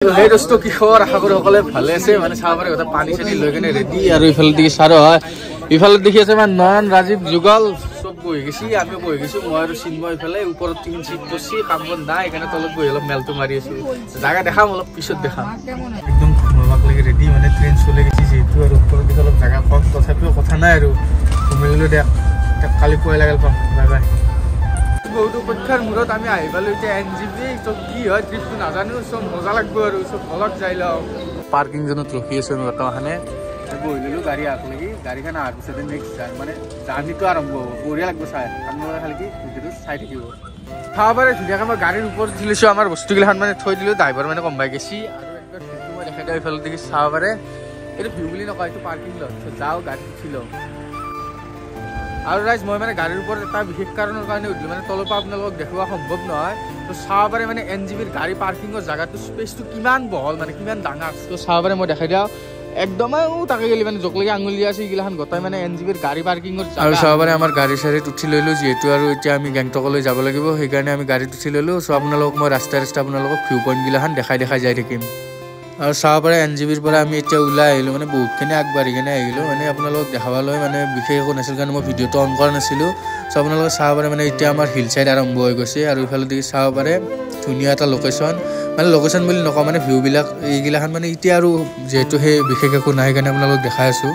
এই দোস্ত কি খবৰ আশা কৰো সকলে ভালে আছে মানে চাহবাৰে কথা পানী চানি লৈ কেনে ৰেডি আৰু ইফালে দেখি চাৰ হয় ইফালে দেখি আছে মানে নয়ন ৰাজীৱ যুগল সব বহি গেছি আমি বহি গেছো মই আৰু চিন্ময় ইফালে ওপৰত তিন চিট বসি কাম বন নাই এখানে তলত বহি অলপ মেলটো মাৰি আছো জায়গা দেখাম অলপ পিছত দেখাম একদম ঘুমাবাক লাগি ৰেডি মানে ট্ৰেইন চলে গেছি যেহেতু আৰু ওপৰত দেখি অলপ জায়গা কম তথাপিও কথা নাই আৰু ঘুমিলো দেখ কালি পুৱাই লাগিল পাম বাই বাই বহুত পক্ষৰ মূৰত আমি আহি পালো এতিয়া এনজিবি তো কি হয় ট্ৰিপটো নাজানো সব মজা লাগব আৰু সব ভলক যাই লও পাৰ্কিং জোনত ৰখি আছো আমি বৰ্তমানে বহিলো গাড়ী আগলৈকে গাড়ীখন আহাৰ পিছতে নেক্সট মানে জাৰ্ণিটো আৰম্ভ হ'ব বঢ়িয়া লাগব চাই আপোনালোকে খালি কি ভিডিঅ'টো চাই থাকিব চাহবাৰে ধুনীয়াকৈ মই গাড়ীৰ ওপৰত উঠিলৈছো আমাৰ বস্তুগিলাখন মানে থৈ দিলোঁ ড্ৰাইভাৰ মানে কম পাই গেছি আৰু একবাৰ ভিউটো মই দেখাই দিওঁ এইফালে দেখি চাহবাৰে এইটো ভিউ বুলি নকয় এইটো পাৰ্কিং লট যাওঁ গাড়ীত উঠি লওঁ আৰু ৰাইজ মই মানে গাড়ীৰ ওপৰত এটা বিশেষ কাৰণৰ কাৰণে উঠিলোঁ মানে তলৰ পৰা আপোনালোকক দেখুওৱা সম্ভৱ নহয় তো চাহবাৰে মানে এনজিবিৰ গাড়ী পাৰ্কিঙৰ জেগাটো স্পেচটো কিমান বহল মানে কিমান ডাঙৰ তো চাহবাৰে মই দেখাই দিওঁ একদমেই তাকে গেলি মানে জকলৈকে আঙুলি আছে এইগিলাখন গোটাই মানে এনজিবিৰ গাড়ী পাৰ্কিঙৰ আৰু চাহবাৰে আমাৰ গাড়ী চাড়ীত উঠি ললোঁ যিহেতু আৰু এতিয়া আমি গেংটকলৈ যাব লাগিব সেইকাৰণে আমি গাড়ীত উঠি ললোঁ চ' আপোনালোকক মই ৰাস্তা আপোনালোকক ভিউ পইণ্টগিলাখন দেখাই যাই থাকিম আৰু চাহবাৰে এনজিবিৰ পৰা আমি এতিয়া ওলাই আহিলোঁ মানে বহুতখিনি আগবাঢ়ি কিনে আহিলোঁ মানে আপোনালোকক দেখাবলৈ মানে বিশেষ একো নাছিল কাৰণে মই ভিডিঅ'টো অন কৰা নাছিলোঁ চ' আপোনালোকে চাহবাৰে মানে এতিয়া আমাৰ হিল চাইড আৰম্ভ হৈ গৈছে আৰু ইফালে দেখি চাহবাৰে ধুনীয়া এটা লোকেশ্যন মানে লোকেশ্যন বুলি নকওঁ মানে ভিউবিলাক এইগিলাখন মানে এতিয়া আৰু যিহেতু সেই বিশেষ একো নাই কাৰণে আপোনালোকক দেখাই আছোঁ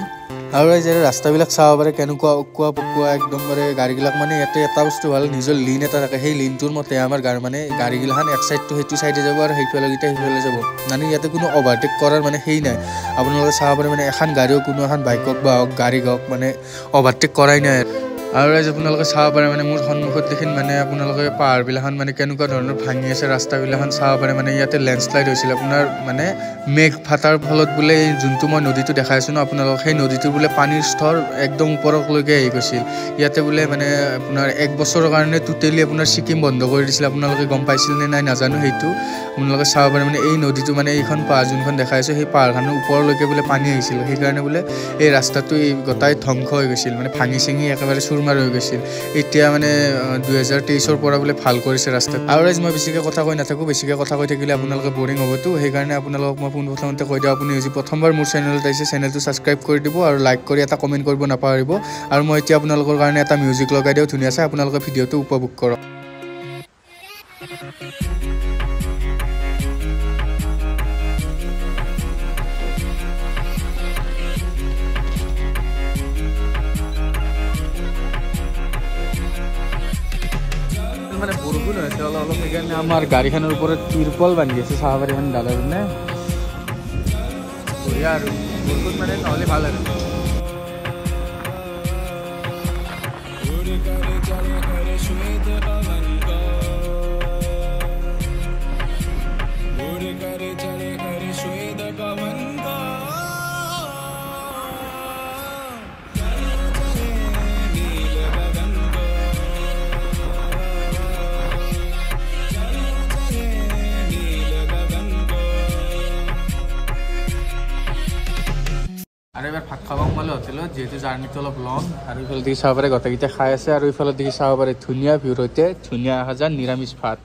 আৰু এই যে ৰাস্তাবিলাক চাব পাৰে কেনেকুৱা অকুৱা পকুৱা একদম মানে গাড়ীবিলাক মানে ইয়াতে এটা বস্তু ভাল নিজৰ লিন এটা থাকে সেই লিনটোৰ মতে আমাৰ মানে গাড়ীগিলাখন এক চাইডটো সেইটো চাইডে যাব আৰু সেইফালেকেইটা সেইফালে যাব মানে ইয়াতে কোনো অভাৰটেক কৰাৰ মানে সেই নাই আপোনালোকে চাব পাৰে মানে এখন গাড়ীও কোনো এখন বাইকক বা হওক গাড়ী হওক মানে অভাৰটেক কৰাই নাই আৰু ৰাইজ আপোনালোকে চাব পাৰে মানে মোৰ সন্মুখত দেখি মানে আপোনালোকে পাহাৰবিলাখন মানে কেনেকুৱা ধৰণৰ ভাঙি আছে ৰাস্তাবিলাখন চাব পাৰে মানে ইয়াতে লেণ্ডশ্লাইড হৈছিল আপোনাৰ মানে মেঘ ফাটাৰ ফলত বোলে এই যোনটো মই নদীটো দেখাই আছোঁ ন আপোনালোকক সেই নদীটোৰ বোলে পানীৰ স্তৰ একদম ওপৰলৈকে আহি গৈছিল ইয়াতে বোলে মানে আপোনাৰ 1 বছৰৰ কাৰণে টোটেলি আপোনাৰ ছিকিম বন্ধ কৰি দিছিল আপোনালোকে গম পাইছিল নে নাই নাজানো সেইটো আপোনালোকে চাব পাৰে মানে এই নদীটো মানে এইখন পাহাৰ যোনখন দেখাই আছোঁ সেই পাহাৰখনৰ ওপৰলৈকে বোলে পানী আহিছিল সেইকাৰণে বোলে এই ৰাস্তাটো এই গোটাই ধ্বংস হৈ গৈছিল মানে ভাঙি চিঙি একেবাৰে চুৰমাৰ হৈ গৈছিল এতিয়া মানে 2023ৰ পৰা বোলে ভাল কৰিছে ৰাস্তাত আৰু ৰাইজ মই বেছিকৈ কথা কৈ নাথাকোঁ বেছিকৈ কথা কৈ থাকিলে আপোনালোকে বৰিং হ'বতো সেইকাৰণে আপোনালোকক মই পোনপ্ৰথমতে কৈ দিওঁ আপুনি যদি প্ৰথমবাৰ মোৰ চেনেলত আহিছে চেনেলটো ছাবস্ক্ৰাইব কৰি দিব আৰু লাইক কৰি এটা কমেণ্ট কৰিব নাপাহৰিব আৰু মই এতিয়া আপোনালোকৰ কাৰণে এটা মিউজিক লগাই দিওঁ ধুনীয়া চাই আপোনালোকে ভিডিঅ'টো উপভোগ কৰক মানে বৰষুণ হৈছে অলপ সেইকাৰণে আমাৰ গাড়ীখনৰ ওপৰত তিৰপল বান্ধি আছে চাহবাৰীখন ডালৰ মানে বঢ়িয়া আৰু বৰষুণ মানে নহ'লে ভাল আৰু আৰু এবাৰ ভাত খাব সোমালে হোটেলত যিহেতু জাৰ্ণিটো অলপ লং আৰু ইফালে দেখি চাব পাৰে গোটেইকেইটা খাই আছে আৰু ইফালে দেখি চাব পাৰে ধুনীয়া ভিউৰ সৈতে ধুনীয়া এসাঁজ নিৰামিষ ভাত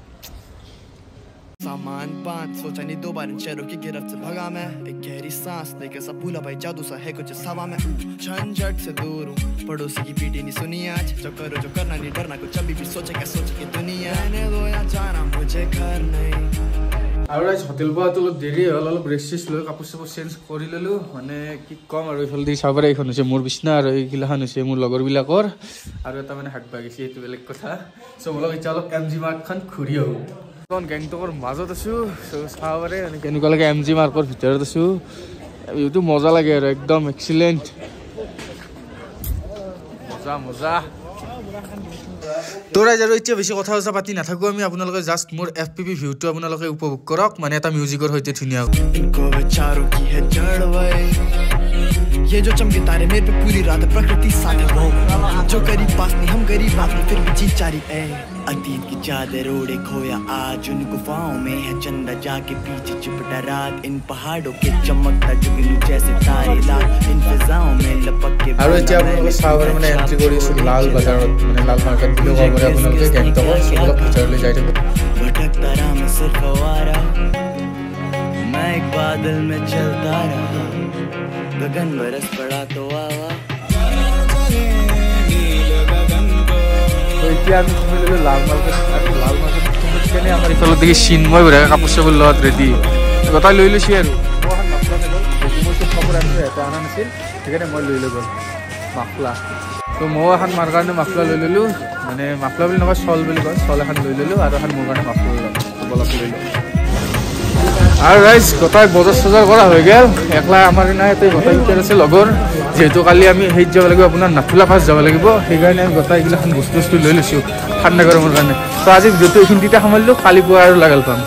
सामान बांध सोचा नहीं 2 बार इन शहरों की गिरफ्त से भगा मैं एक गहरी सांस लेकर सब भूला भाई जादू सा है कुछ हवा में झंझट से दूर हूँ पड़ोसी की पीटी नहीं सुनी आज जो करो जो करना नहीं डरना कुछ अभी भी सोचे क्या सोच के दुनिया रहने दो या जाना मुझे घर नहीं আৰু ৰাইজ হোটেল পোৱাটো অলপ দেৰি হ'ল অলপ ৰেষ্ট লৈ কাপোৰ চাপোৰ চেঞ্জ কৰি ল'লোঁ মানে কি ক'ম আৰু এইফালে দি চাব পাৰে এইখন হৈছে মোৰ বিচনা আৰু এইগিলাখন হৈছে মোৰ লগৰবিলাকৰ আৰু এটা মানে হাত বাগিছে এইটো বেলেগ কথা চ' অলপ এতিয়া অলপ MG মাৰ্কখন ঘূৰি আহোঁ গেংটকৰ মাজত আছোঁ চ' চাব পাৰে মানে কেনেকুৱা লাগে MG মাৰ্কৰ ভিতৰত আছোঁ এইটো মজা লাগে আৰু একদম এক্সিলেণ্ট মজা মজা তো ৰাইজ আৰু এতিয়া বেছি কথা পাতি নাথাকোঁ আমি আপোনালোকে জাষ্ট মোৰ FPV ভিউটো আপোনালোকে উপভোগ কৰক মানে এটা মিউজিকৰ সৈতে ধুনীয়া ये जो चमके तारे मेरे पे पूरी रात प्रकृति साथ हो जो करीब पास नहीं हम गरीब रात में फिर भी जी चारी ए अतीत की चादर ओढ़े खोया आज उन गुफाओं में है चंदा जाके पीछे चिपटा रात इन पहाड़ों के चमकता जुगनू जैसे तारे लाल इन फिजाओं में लपक के আৰু এতিয়া আপোনালোকে চাবলৈ মানে এন্ট্ৰি কৰিছো লাল বাজাৰত মানে লাল মাৰ্কেট বুলি ক'ব পাৰে আপোনালোকে গেংটকৰ অলপ ভিতৰলৈ যাই থাকক ভটকতা ৰাম সিৰফ আৱাৰা एक बादल में चलता रहा गगन बरस पड़ा तो आवा এতিয়া আমি তুমি লাল মাৰ্কেট কেনে আমাৰ ইফালে দেখি চিন্ময় বঢ়িয়া কাপোৰ চাপোৰ লগত ৰেডি গোটাই লৈ লৈছি আৰু মই মাফলা মই চব কাপোৰ আনিলোঁ এটা অনা নাছিল সেইকাৰণে মই লৈ লৈ গ'ল মাফলা তো মই এখন মাৰ কাৰণে মাফলা লৈ ল'লোঁ মানে মাফলা বুলি নকয় চল বুলি কয় চল এখন লৈ ল'লোঁ আৰু এখন মোৰ কাৰণে মাফলা গলাপ লৈ ল'লোঁ আৰু ৰাইজ গোটাই বজাৰ চজাৰ কৰা হৈ গ'ল একলা আমাৰ নাই ইয়াতে গোটাই ভিতৰত আছে লগৰ যেহেতু কালি আমি হেৰিত যাব লাগিব আপোনাৰ নাথুলা পাছ যাব লাগিব সেইকাৰণে আমি গোটাইগিলাখন বস্তু লৈ লৈছোঁ ঠাণ্ডা গৰমৰ কাৰণে তো আজি ভিডিঅ'টো এইখিনিতে সামৰিলোঁ কালি পুৱা আৰু লাগাল পাম